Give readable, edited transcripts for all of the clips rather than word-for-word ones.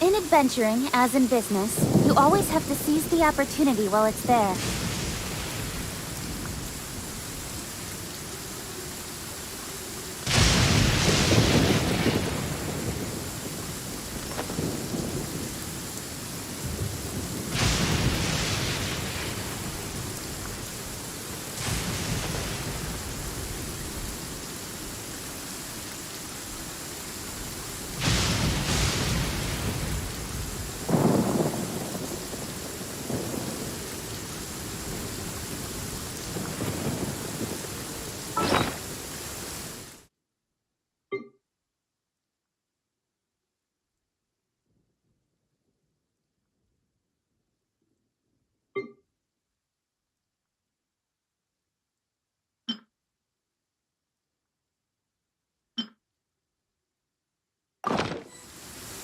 In adventuring, as in business, you always have to seize the opportunity while it's there.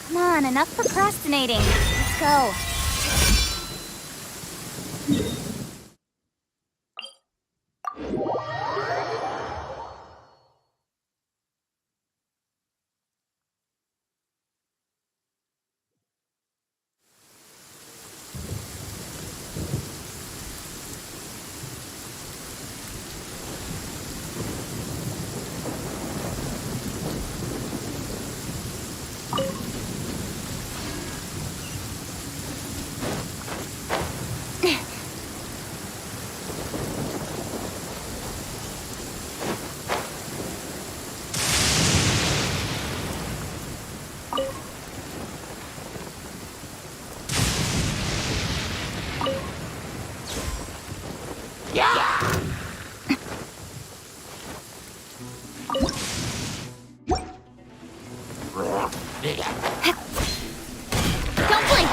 Come on, enough procrastinating. Let's go. Don't blink!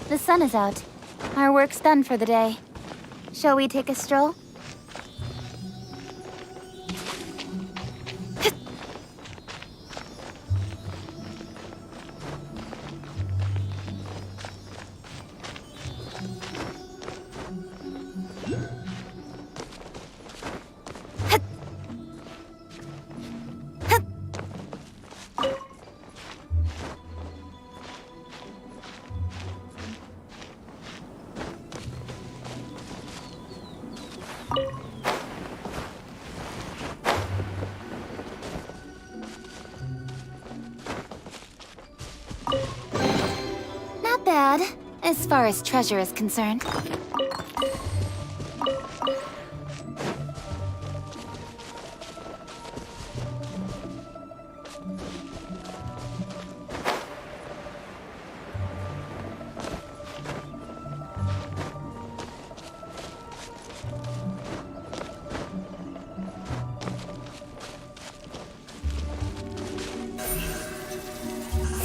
The sun is out. Our work's done for the day. Shall we take a stroll? Not bad, as far as treasure is concerned.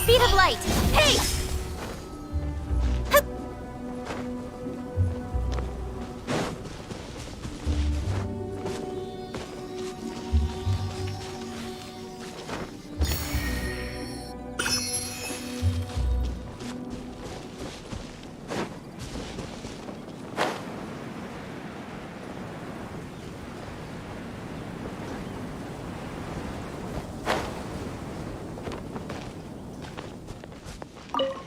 Speed of light! Hey! You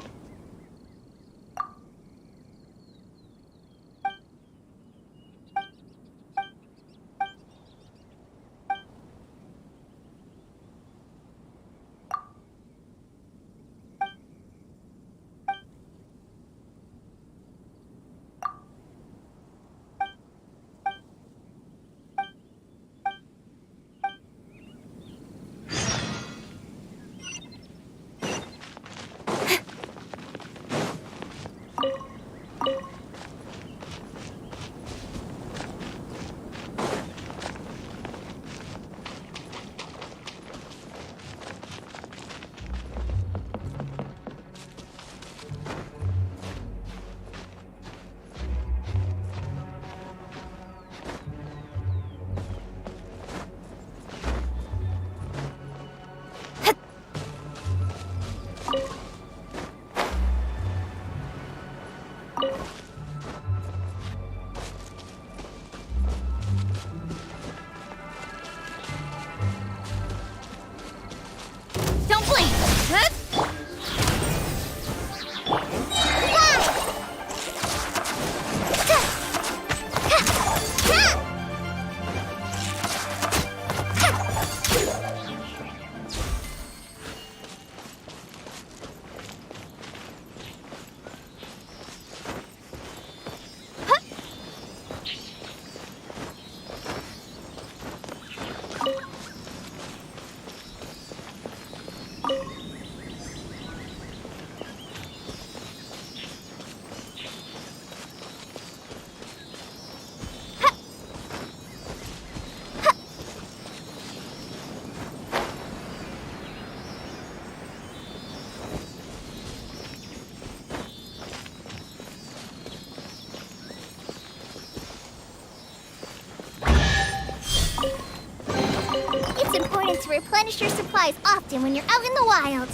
like to replenish your supplies often when you're out in the wild.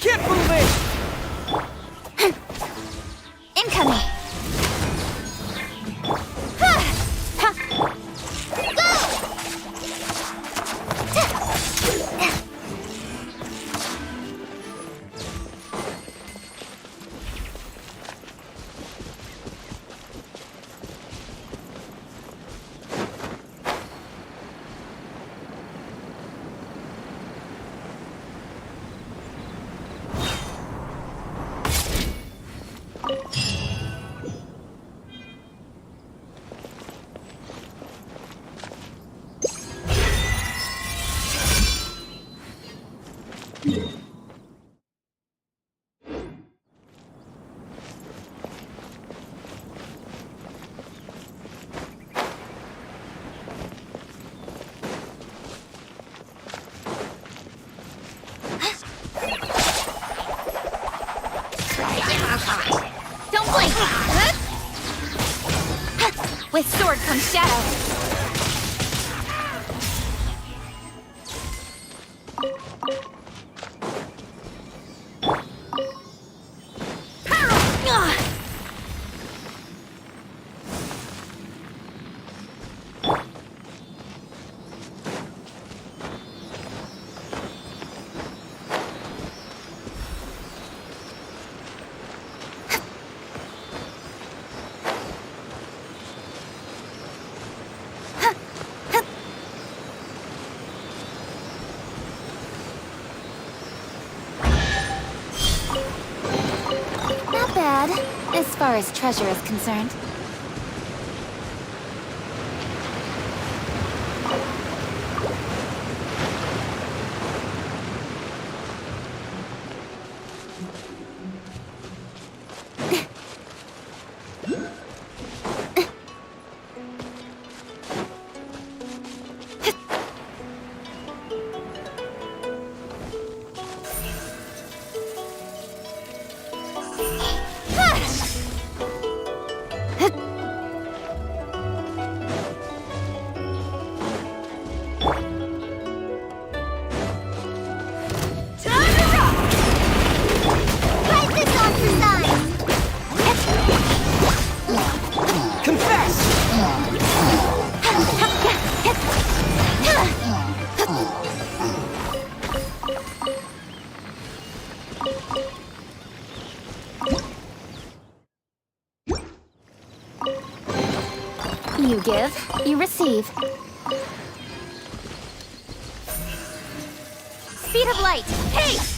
Keep moving! Incoming! Don't blink! With sword comes shadow. Not bad, as far as treasure is concerned. You give, you receive. Speed of light, haste!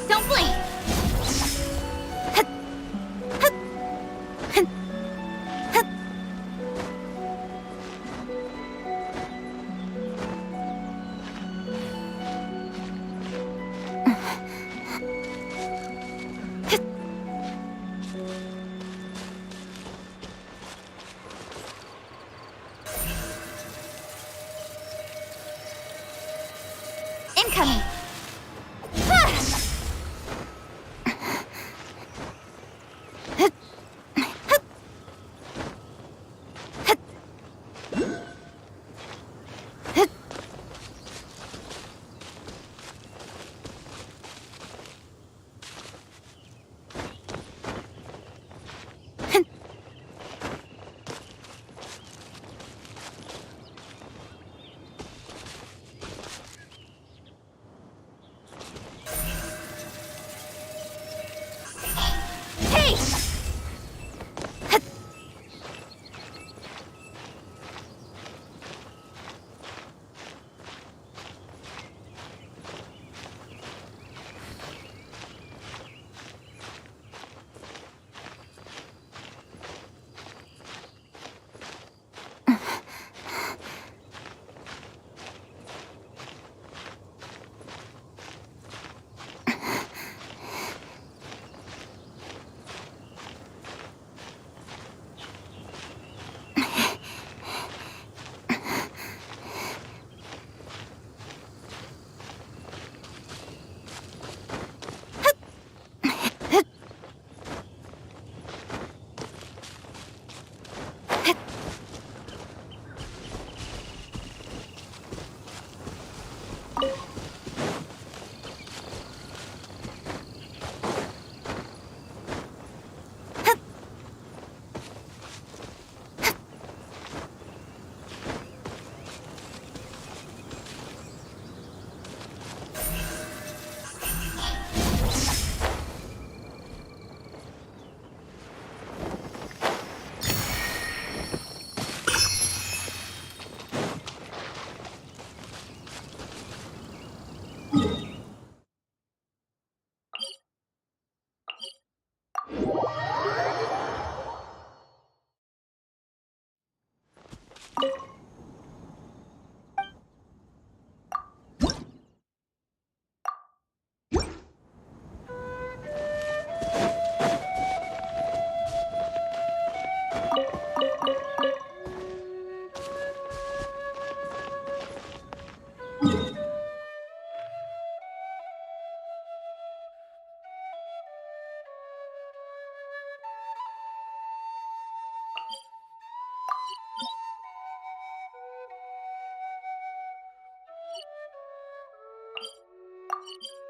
Don't blink! Incoming! Whoa!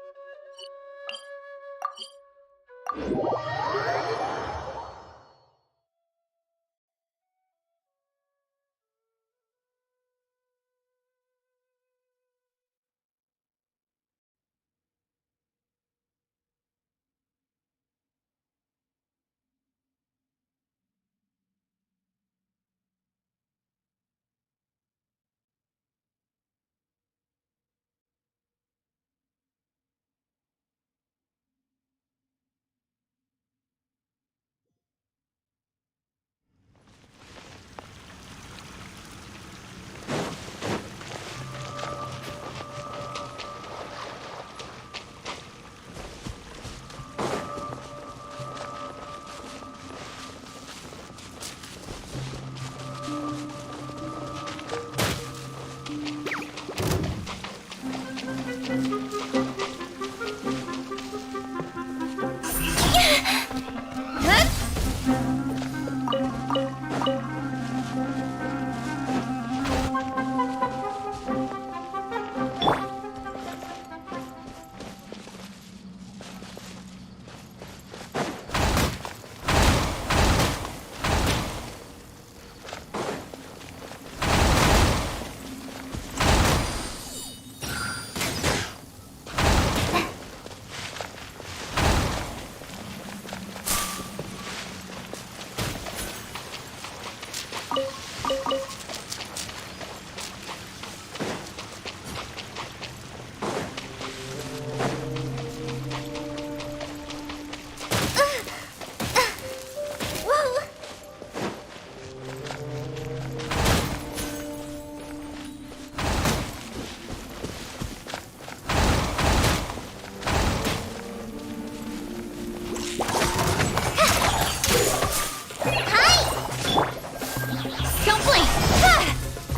Don't blink!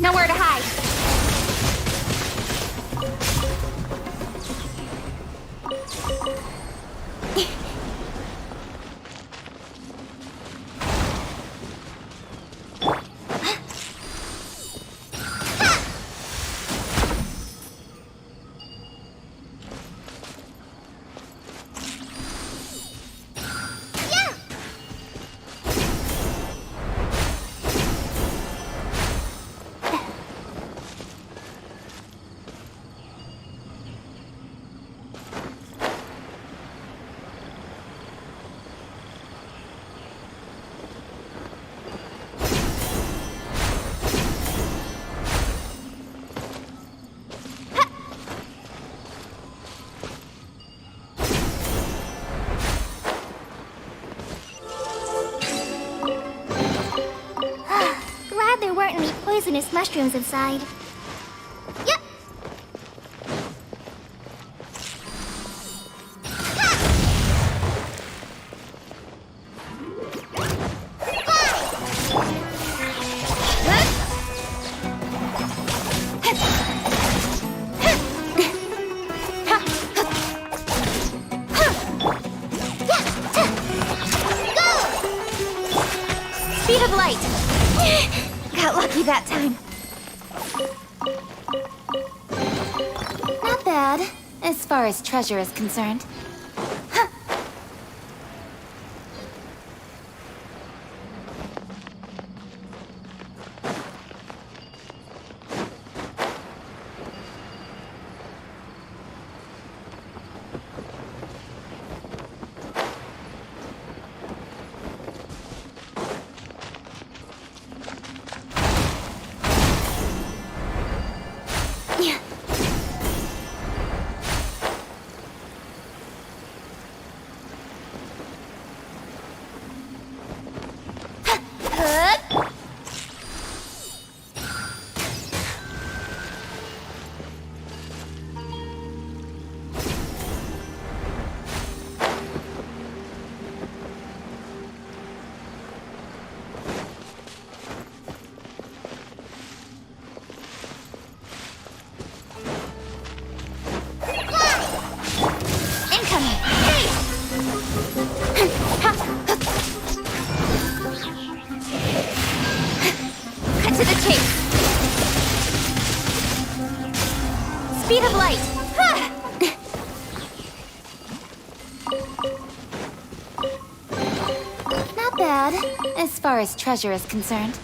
Nowhere to hide. Glad there weren't any poisonous mushrooms inside. Yep. Speed of light! Got lucky that time. Not bad, as far as treasure is concerned. Speed of light! Not bad, as far as treasure is concerned.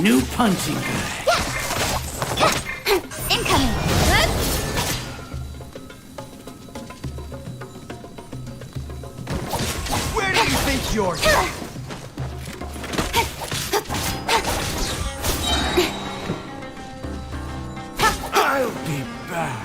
new punching bag. Incoming! Where do you think you're going? I'll be back.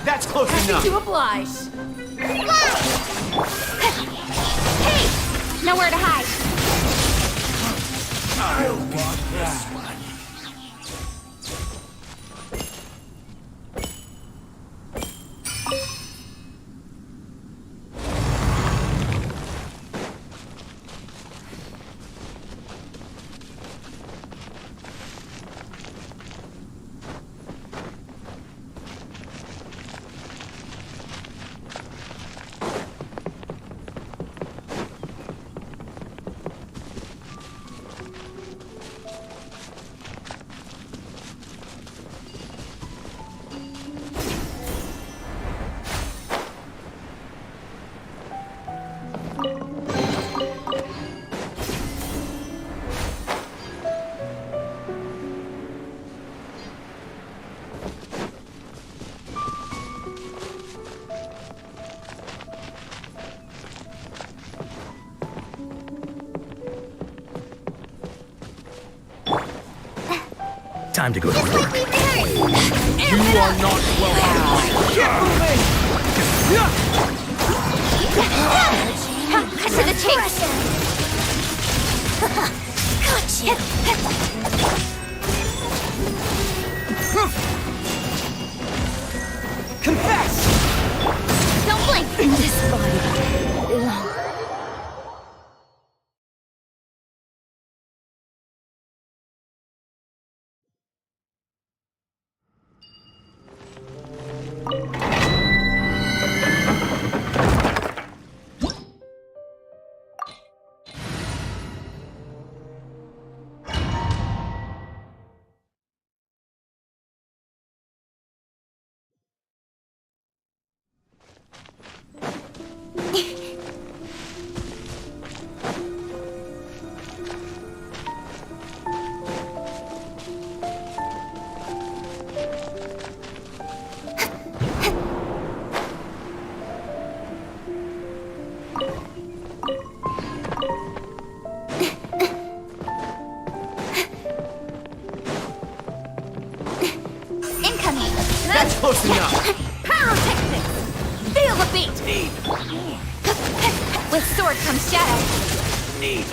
That's close enough. To oblige. Hey! Nowhere to hide. I'll want this one. Time to go to work. You are not welcome. To the chase! Gotcha! Confess! Don't blink! This body belongs. That's close enough. Pyrotechnics! Feel the beat! Need. With sword comes shadow. Need.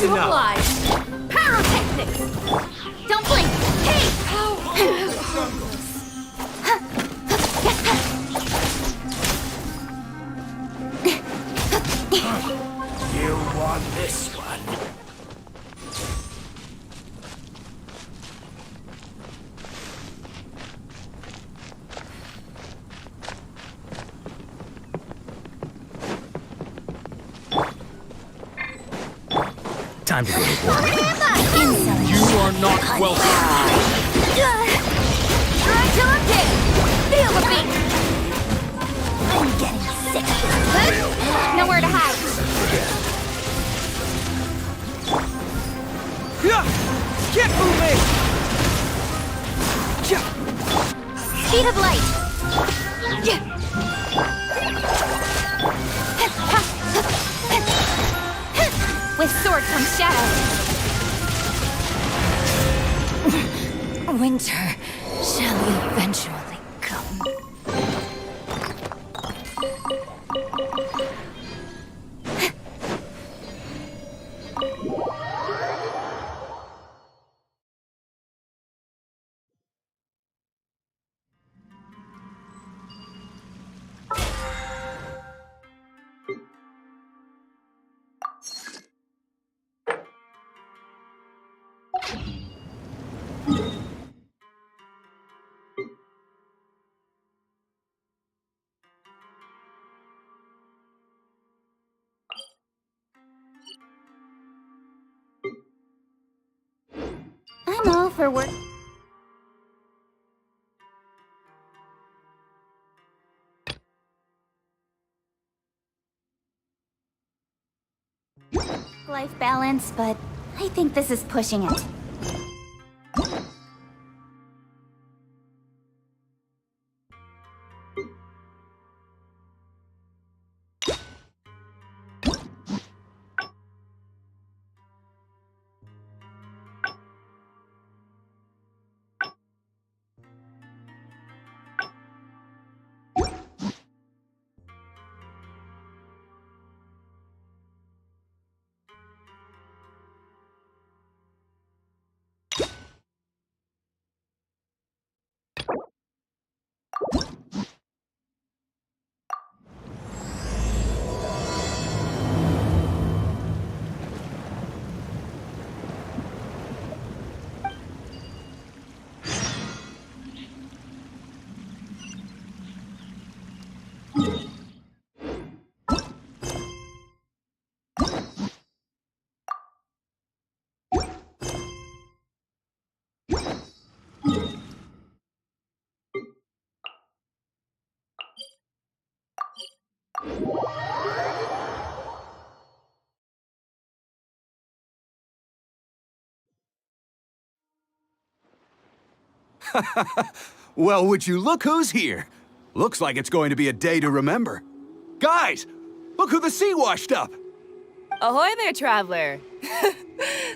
to know. apply. Pyrotechnics! Don't blink! Hey! You want this one? Time to go to work. You are not welcome. Try till I'm dead! Feel the beat! I'm getting sick. Nowhere to hide. Can't move me! Speed of light. With sword comes shadow. Winter shall eventually come. I'm all for work. Life balance, but I think this is pushing it. Well, would you look who's here? Looks like it's going to be a day to remember. Guys, look who the sea washed up! Ahoy there, traveler!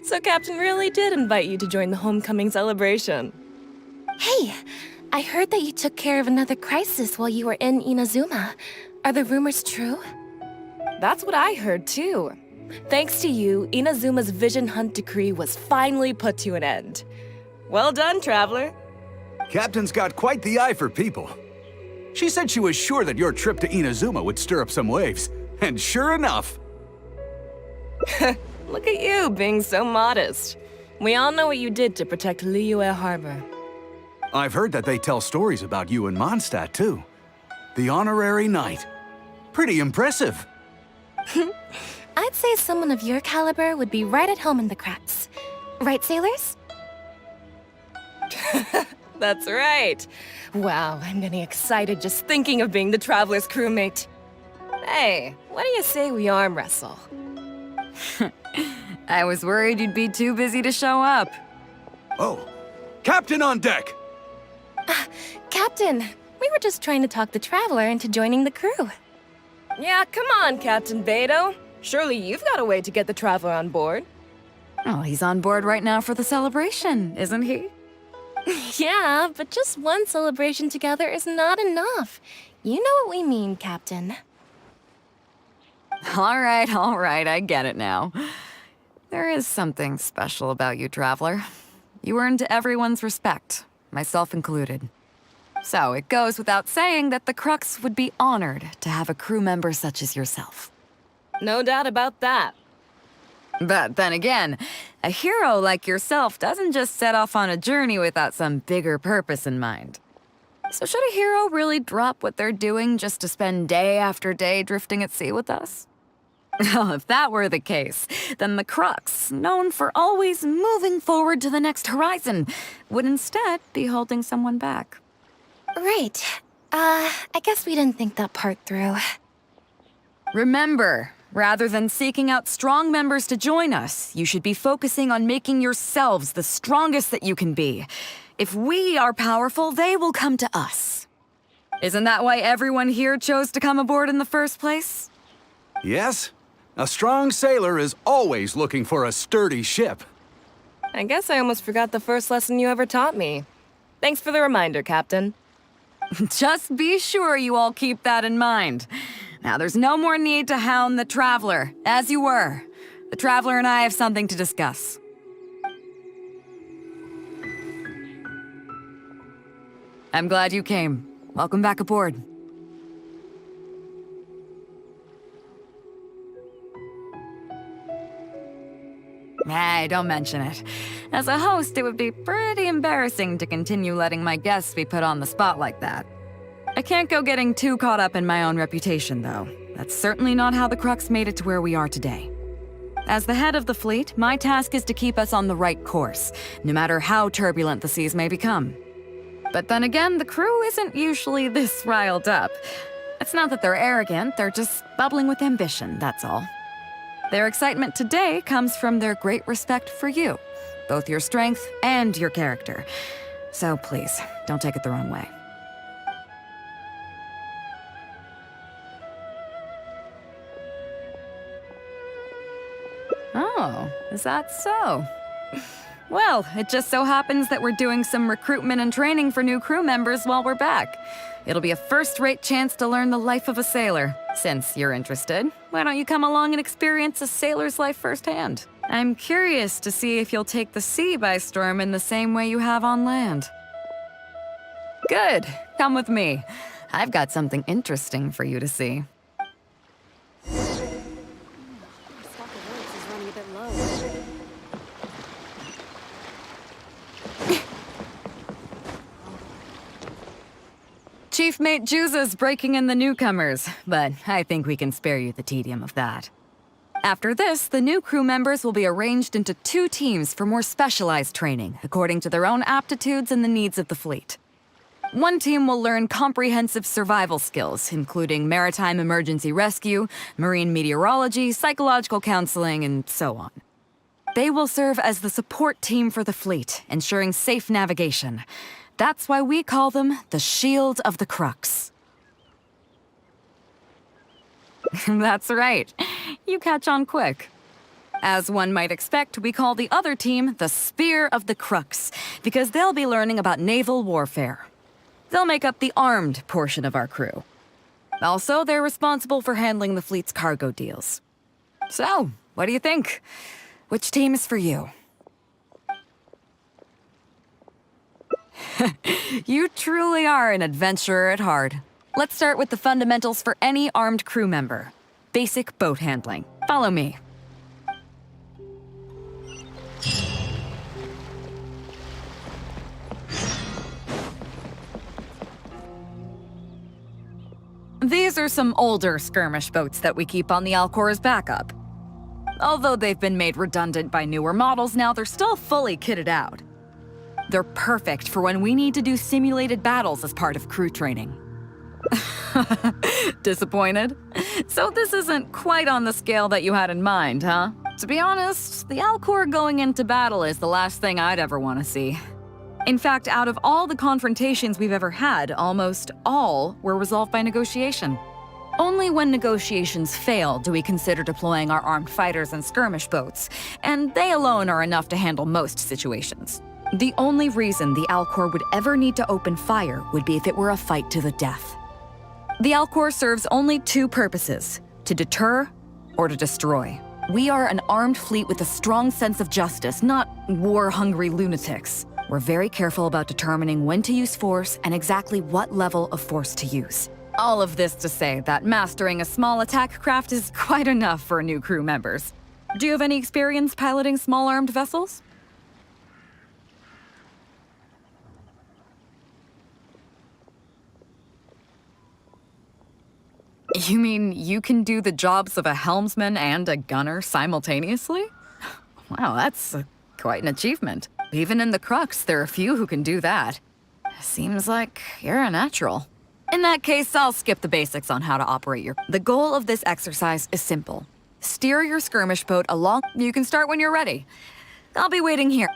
So Captain really did invite you to join the homecoming celebration. Hey, I heard that you took care of another crisis while you were in Inazuma. Are the rumors true? That's what I heard, too. Thanks to you, Inazuma's Vision Hunt decree was finally put to an end. Well done, traveler. Captain's got quite the eye for people. She said she was sure that your trip to Inazuma would stir up some waves. And sure enough... Look at you, being so modest. We all know what you did to protect Liyue Harbor. I've heard that they tell stories about you in Mondstadt, too. The honorary knight. Pretty impressive. I'd say someone of your caliber would be right at home in the cracks. Right, sailors? That's right. Wow, I'm getting excited just thinking of being the Traveler's crewmate. Hey, what do you say we arm wrestle? I was worried you'd be too busy to show up. Oh, Captain on deck! Captain, we were just trying to talk the Traveler into joining the crew. Yeah, come on, Captain Beidou. Surely you've got a way to get the Traveler on board. Oh, he's on board right now for the celebration, isn't he? Yeah, but just one celebration together is not enough. You know what we mean, Captain. All right, I get it now. There is something special about you, Traveler. You earned everyone's respect, myself included. So it goes without saying that the Crux would be honored to have a crew member such as yourself. No doubt about that. But then again, a hero like yourself doesn't just set off on a journey without some bigger purpose in mind. So should a hero really drop what they're doing just to spend day after day drifting at sea with us? Well, if that were the case, then the Crux, known for always moving forward to the next horizon, would instead be holding someone back. Right. I guess we didn't think that part through. Remember, rather than seeking out strong members to join us, you should be focusing on making yourselves the strongest that you can be. If we are powerful, they will come to us. Isn't that why everyone here chose to come aboard in the first place? Yes? A strong sailor is always looking for a sturdy ship. I guess I almost forgot the first lesson you ever taught me. Thanks for the reminder, Captain. Just be sure you all keep that in mind. Now, there's no more need to hound the Traveler, as you were. The Traveler and I have something to discuss. I'm glad you came. Welcome back aboard. Hey, don't mention it. As a host, it would be pretty embarrassing to continue letting my guests be put on the spot like that. I can't go getting too caught up in my own reputation, though. That's certainly not how the Crux made it to where we are today. As the head of the fleet, my task is to keep us on the right course, no matter how turbulent the seas may become. But then again, the crew isn't usually this riled up. It's not that they're arrogant, they're just bubbling with ambition, that's all. Their excitement today comes from their great respect for you, both your strength and your character. So please, don't take it the wrong way. Oh, is that so? Well, it just so happens that we're doing some recruitment and training for new crew members while we're back. It'll be a first-rate chance to learn the life of a sailor. Since you're interested, why don't you come along and experience a sailor's life firsthand? I'm curious to see if you'll take the sea by storm in the same way you have on land. Good. Come with me. I've got something interesting for you to see. Chief Mate Juza's breaking in the newcomers, but I think we can spare you the tedium of that. After this, the new crew members will be arranged into 2 teams for more specialized training, according to their own aptitudes and the needs of the fleet. One team will learn comprehensive survival skills, including maritime emergency rescue, marine meteorology, psychological counseling, and so on. They will serve as the support team for the fleet, ensuring safe navigation. That's why we call them the Shield of the Crux. That's right. You catch on quick. As one might expect, we call the other team the Spear of the Crux, because they'll be learning about naval warfare. They'll make up the armed portion of our crew. Also, they're responsible for handling the fleet's cargo deals. So, what do you think? Which team is for you? You truly are an adventurer at heart. Let's start with the fundamentals for any armed crew member. Basic boat handling. Follow me. These are some older skirmish boats that we keep on the Alcor as backup. Although they've been made redundant by newer models now, they're still fully kitted out. They're perfect for when we need to do simulated battles as part of crew training. Disappointed? So this isn't quite on the scale that you had in mind, huh? To be honest, the Alcor going into battle is the last thing I'd ever want to see. In fact, out of all the confrontations we've ever had, almost all were resolved by negotiation. Only when negotiations fail do we consider deploying our armed fighters and skirmish boats, and they alone are enough to handle most situations. The only reason the Alcor would ever need to open fire would be if it were a fight to the death. The Alcor serves only 2 purposes: to deter or to destroy. We are an armed fleet with a strong sense of justice, not war-hungry lunatics. We're very careful about determining when to use force and exactly what level of force to use. All of this to say that mastering a small attack craft is quite enough for new crew members. Do you have any experience piloting small armed vessels? You mean you can do the jobs of a helmsman and a gunner simultaneously? Wow, that's quite an achievement. Even in the Crux, there are few who can do that. Seems like you're a natural. In that case, I'll skip the basics on how to operate your... The goal of this exercise is simple. Steer your skirmish boat along... You can start when you're ready. I'll be waiting here.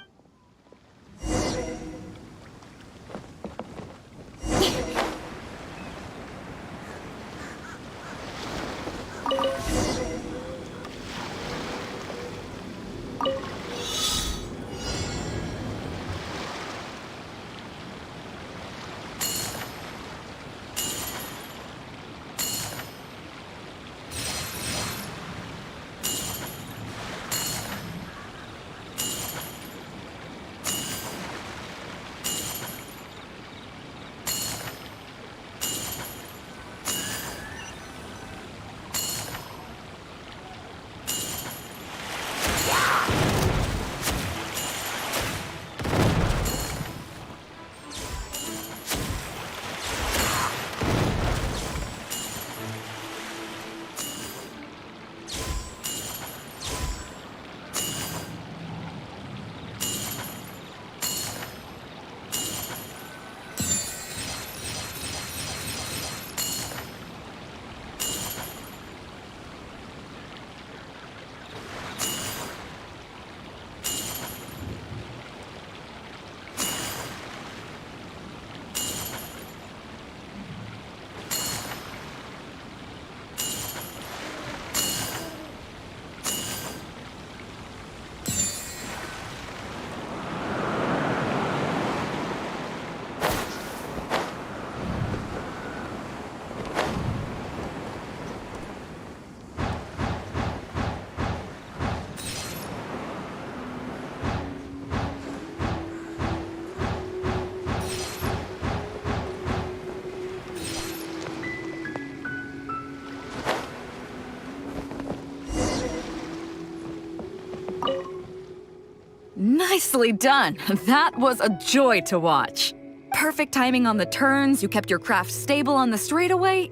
Nicely done. That was a joy to watch. Perfect timing on the turns, you kept your craft stable on the straightaway.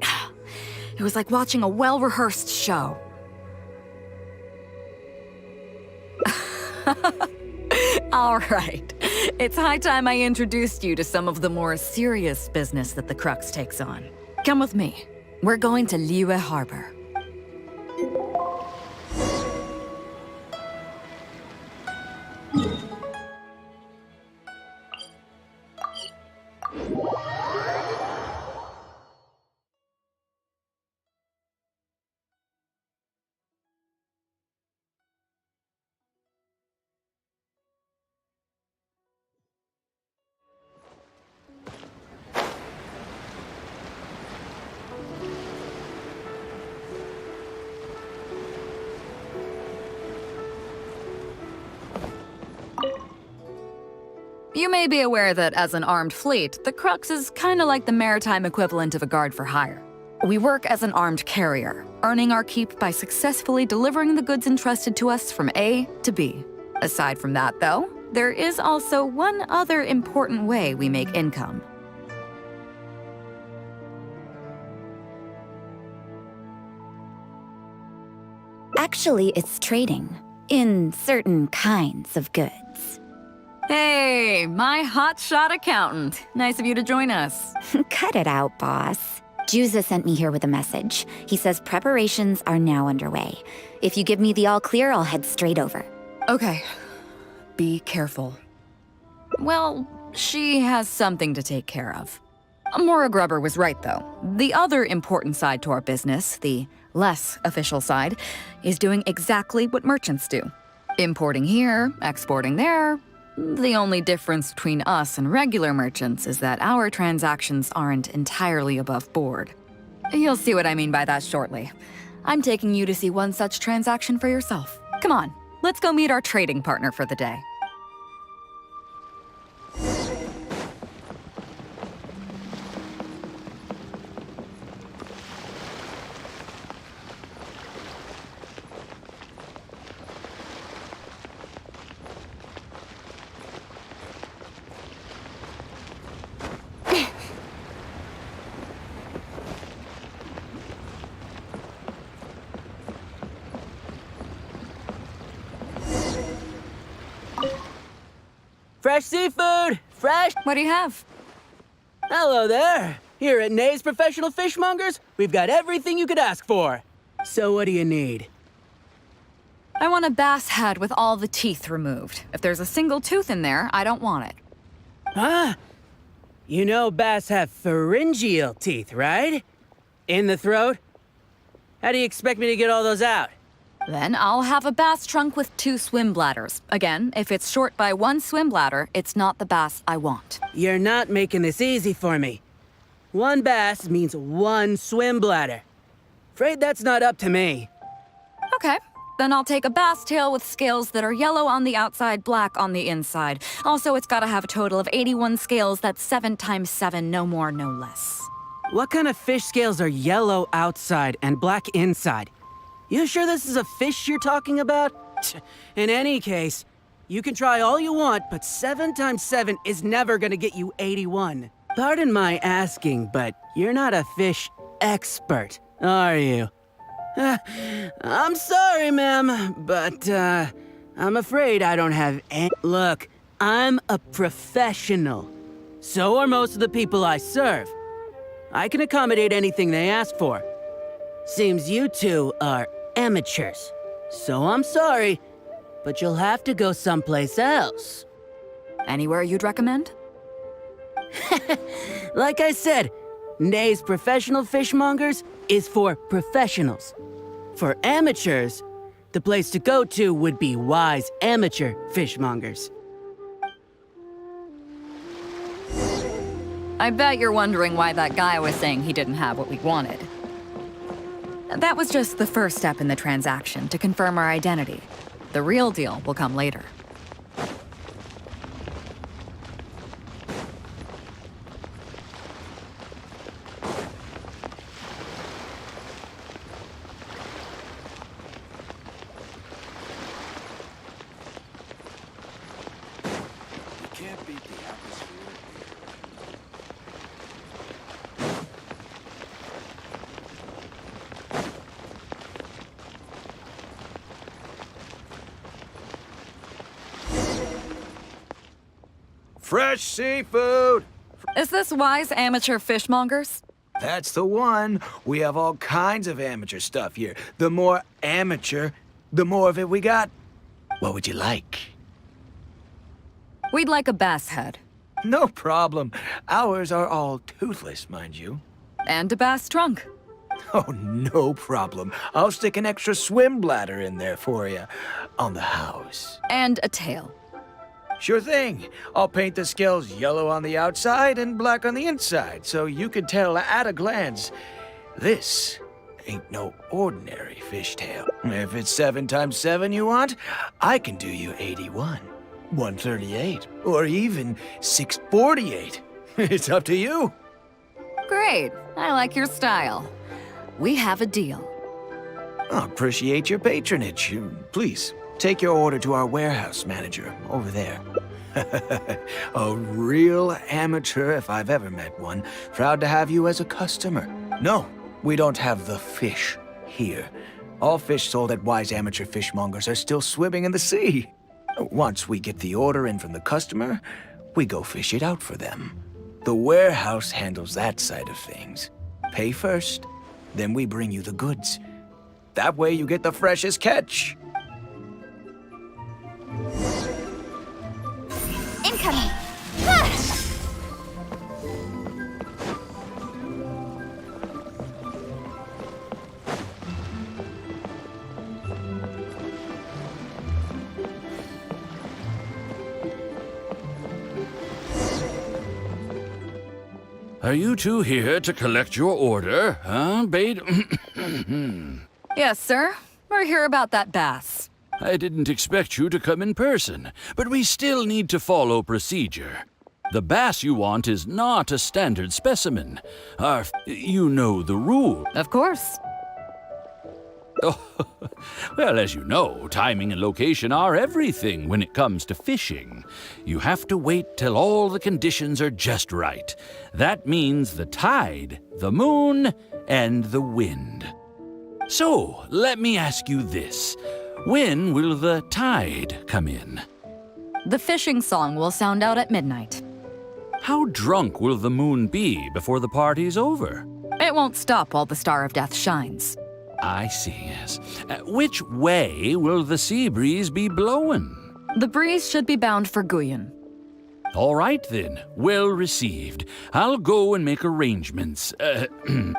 It was like watching a well-rehearsed show. All right. It's high time I introduced you to some of the more serious business that the Crux takes on. Come with me. We're going to Liyue Harbor. You may be aware that as an armed fleet, the Crux is kinda like the maritime equivalent of a guard for hire. We work as an armed carrier, earning our keep by successfully delivering the goods entrusted to us from A to B. Aside from that, though, there is also one other important way we make income. Actually, it's trading. In certain kinds of goods. Hey, my hotshot accountant. Nice of you to join us. Cut it out, boss. Juza sent me here with a message. He says preparations are now underway. If you give me the all clear, I'll head straight over. Okay. Be careful. Well, she has something to take care of. Mora Grubber was right, though. The other important side to our business, the less official side, is doing exactly what merchants do. Importing here, exporting there. The only difference between us and regular merchants is that our transactions aren't entirely above board. You'll see what I mean by that shortly. I'm taking you to see one such transaction for yourself. Come on, let's go meet our trading partner for the day. Fresh seafood! Fresh! What do you have? Hello there! Here at Niteyes Professional Fishmongers, we've got everything you could ask for. So what do you need? I want a bass head with all the teeth removed. If there's a single tooth in there, I don't want it. Huh? You know bass have pharyngeal teeth, right? In the throat? How do you expect me to get all those out? Then I'll have a bass trunk with 2 swim bladders. Again, if it's short by 1 swim bladder, it's not the bass I want. You're not making this easy for me. 1 bass means 1 swim bladder. Afraid that's not up to me. Okay, then I'll take a bass tail with scales that are yellow on the outside, black on the inside. Also, it's gotta have a total of 81 scales. That's 7 times 7, no more, no less. What kind of fish scales are yellow outside and black inside? You sure this is a fish you're talking about? In any case, you can try all you want, but 7 times 7 is never gonna get you 81. Pardon my asking, but you're not a fish expert, are you? I'm sorry, ma'am, but I'm afraid I don't have any. Look, I'm a professional. So are most of the people I serve. I can accommodate anything they ask for. Seems you two are amateurs. So I'm sorry, but you'll have to go someplace else. Anywhere you'd recommend? Like I said, Niteyes Professional Fishmongers is for professionals. For amateurs, the place to go to would be Wise Amateur Fishmongers. I bet you're wondering why that guy was saying he didn't have what we wanted. That was just the first step in the transaction to confirm our identity. The real deal will come later. Can't beat the atmosphere. Fresh seafood! Is this Wise Amateur Fishmongers? That's the one. We have all kinds of amateur stuff here. The more amateur, the more of it we got. What would you like? We'd like a bass head. No problem. Ours are all toothless, mind you. And a bass trunk. Oh, no problem. I'll stick an extra swim bladder in there for you. On the house. And a tail. Sure thing. I'll paint the scales yellow on the outside and black on the inside, so you can tell at a glance, this ain't no ordinary fishtail. If it's 7 times 7 you want, I can do you 81, 138, or even 648. It's up to you. Great. I like your style. We have a deal. I appreciate your patronage. Please, take your order to our warehouse manager over there. A real amateur if I've ever met one. Proud to have you as a customer. No, we don't have the fish here. All fish sold at Wise Amateur Fishmongers are still swimming in the sea. Once we get the order in from the customer, we go fish it out for them. The warehouse handles that side of things. Pay first, then we bring you the goods. That way you get the freshest catch. Incoming! Are you two here to collect your order, huh, Bade? Yes, sir. We're here about that bass. I didn't expect you to come in person, but we still need to follow procedure. The bass you want is not a standard specimen. You know the rule. Of course. Oh, well, as you know, timing and location are everything when it comes to fishing. You have to wait till all the conditions are just right. That means the tide, the moon, and the wind. So, let me ask you this. When will the tide come in? The fishing song will sound out at midnight. How drunk will the moon be before the party's over? It won't stop while the Star of Death shines. I see, yes. Which way will the sea breeze be blowing? The breeze should be bound for Guyan. All right, then. Well received. I'll go and make arrangements.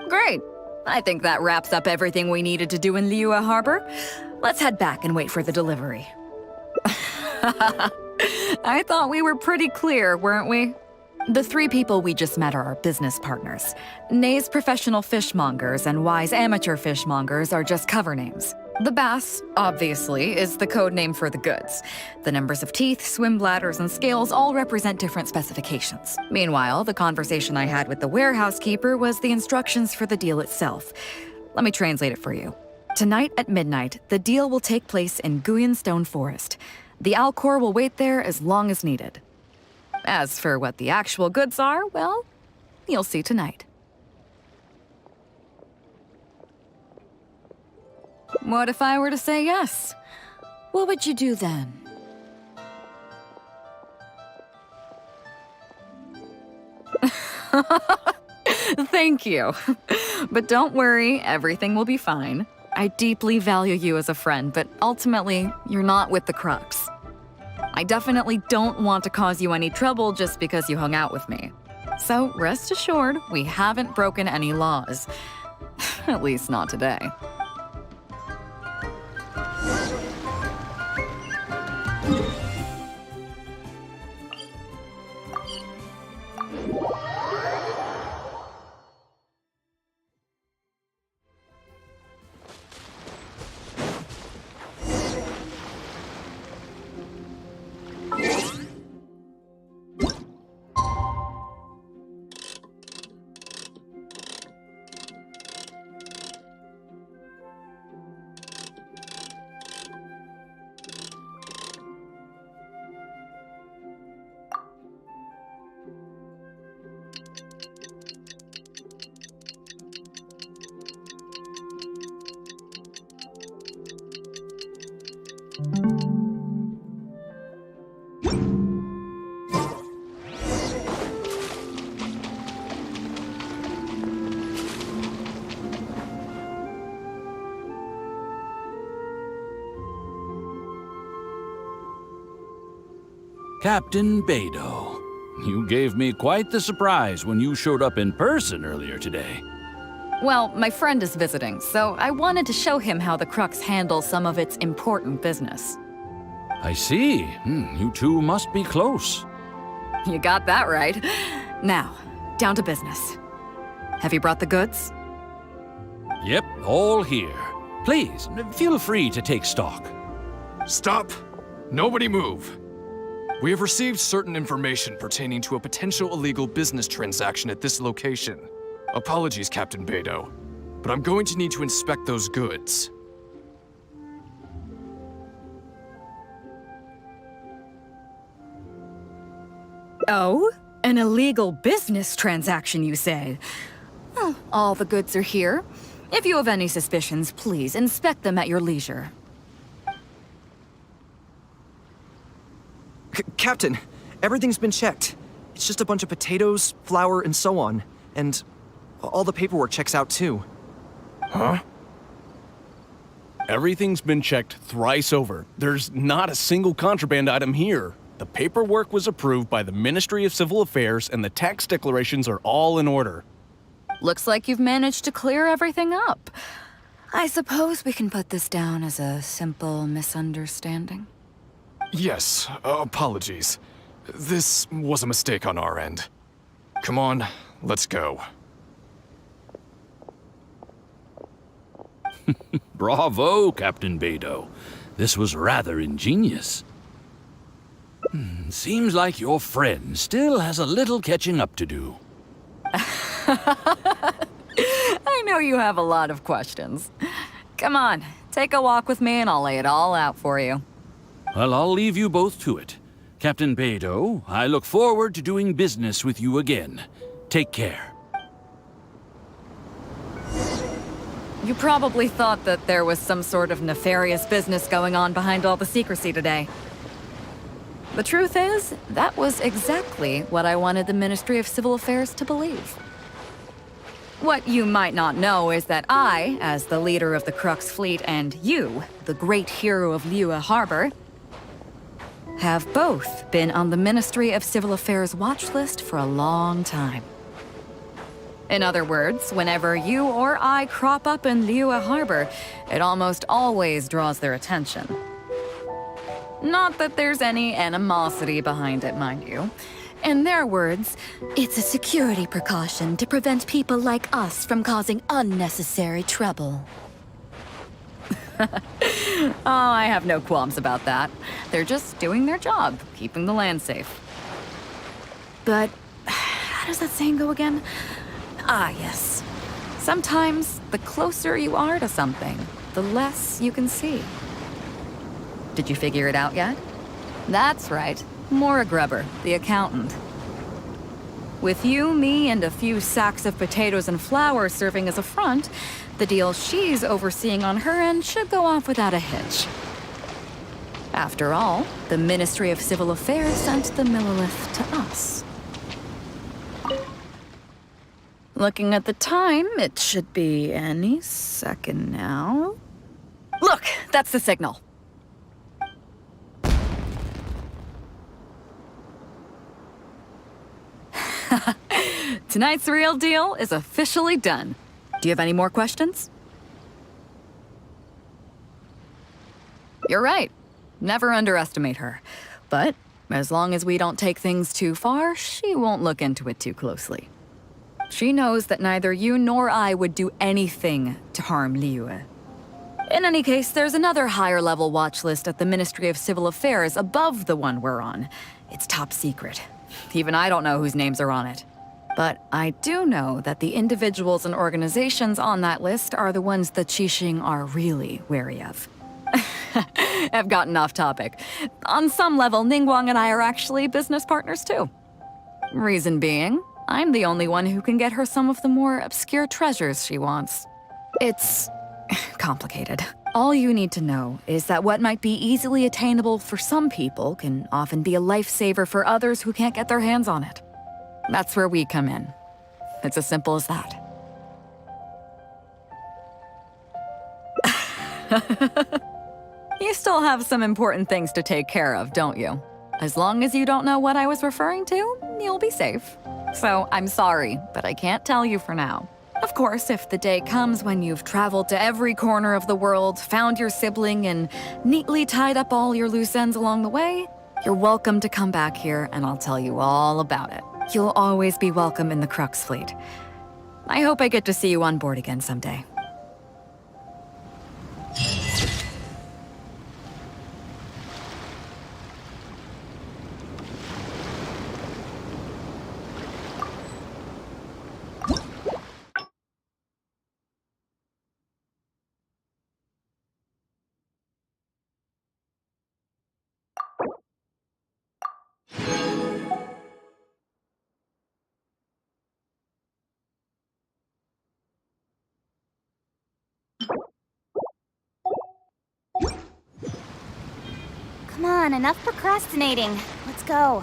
Great. I think that wraps up everything we needed to do in Liyue Harbor. Let's head back and wait for the delivery. I thought we were pretty clear, weren't we? The 3 people we just met are our business partners. Nay's professional fishmongers and Y's amateur fishmongers are just cover names. The bass, obviously, is the code name for the goods. The numbers of teeth, swim bladders, and scales all represent different specifications. Meanwhile, the conversation I had with the warehouse keeper was the instructions for the deal itself. Let me translate it for you. Tonight at midnight, the deal will take place in Guyan Stone Forest. The Alcor will wait there as long as needed. As for what the actual goods are, well, you'll see tonight. What if I were to say yes? What would you do then? Thank you. But don't worry, everything will be fine. I deeply value you as a friend, but ultimately, you're not with the Crux. I definitely don't want to cause you any trouble just because you hung out with me. So rest assured, we haven't broken any laws. At least not today. Captain Beidou, you gave me quite the surprise when you showed up in person earlier today. Well, my friend is visiting, so I wanted to show him how the Crux handles some of its important business. I see. You two must be close. You got that right. Now, down to business. Have you brought the goods? Yep, all here. Please, feel free to take stock. Stop! Nobody move! We have received certain information pertaining to a potential illegal business transaction at this location. Apologies, Captain Beidou, but I'm going to need to inspect those goods. Oh? An illegal business transaction, you say? Well, all the goods are here. If you have any suspicions, please inspect them at your leisure. Captain, everything's been checked. It's just a bunch of potatoes, flour, and so on. And all the paperwork checks out too. Huh? Everything's been checked thrice over. There's not a single contraband item here. The paperwork was approved by the Ministry of Civil Affairs and the tax declarations are all in order. Looks like you've managed to clear everything up. I suppose we can put this down as a simple misunderstanding. Yes, apologies. This was a mistake on our end. Come on, let's go. Bravo, Captain Beidou. This was rather ingenious. Seems like your friend still has a little catching up to do. I know you have a lot of questions. Come on, take a walk with me and I'll lay it all out for you. Well, I'll leave you both to it. Captain Beidou, I look forward to doing business with you again. Take care. You probably thought that there was some sort of nefarious business going on behind all the secrecy today. The truth is, that was exactly what I wanted the Ministry of Civil Affairs to believe. What you might not know is that I, as the leader of the Crux Fleet, and you, the great hero of Liyue Harbor, have both been on the Ministry of Civil Affairs watch list for a long time. In other words, whenever you or I crop up in Liyue Harbor, it almost always draws their attention. Not that there's any animosity behind it, mind you. In their words, it's a security precaution to prevent people like us from causing unnecessary trouble. Oh, I have no qualms about that. They're just doing their job, keeping the land safe. But how does that saying go again? Ah, yes. Sometimes the closer you are to something, the less you can see. Did you figure it out yet? That's right. Maura Grubber, the accountant. With you, me, and a few sacks of potatoes and flour serving as a front, the deal she's overseeing on her end should go off without a hitch. After all, the Ministry of Civil Affairs sent the Millilith to us. Looking at the time, it should be any second now. Look, that's the signal. Tonight's real deal is officially done. Do you have any more questions? You're right. Never underestimate her. But as long as we don't take things too far, she won't look into it too closely. She knows that neither you nor I would do anything to harm Liyue. In any case, there's another higher-level watch list at the Ministry of Civil Affairs above the one we're on. It's top secret. Even I don't know whose names are on it. But I do know that the individuals and organizations on that list are the ones the Qixing are really wary of. I've gotten off topic. On some level, Ningguang and I are actually business partners too. Reason being, I'm the only one who can get her some of the more obscure treasures she wants. It's complicated. All you need to know is that what might be easily attainable for some people can often be a lifesaver for others who can't get their hands on it. That's where we come in. It's as simple as that. You still have some important things to take care of, don't you? As long as you don't know what I was referring to, you'll be safe. So I'm sorry, but I can't tell you for now. Of course, if the day comes when you've traveled to every corner of the world, found your sibling, and neatly tied up all your loose ends along the way, you're welcome to come back here and I'll tell you all about it. You'll always be welcome in the Crux Fleet. I hope I get to see you on board again someday. Come on, enough procrastinating. Let's go.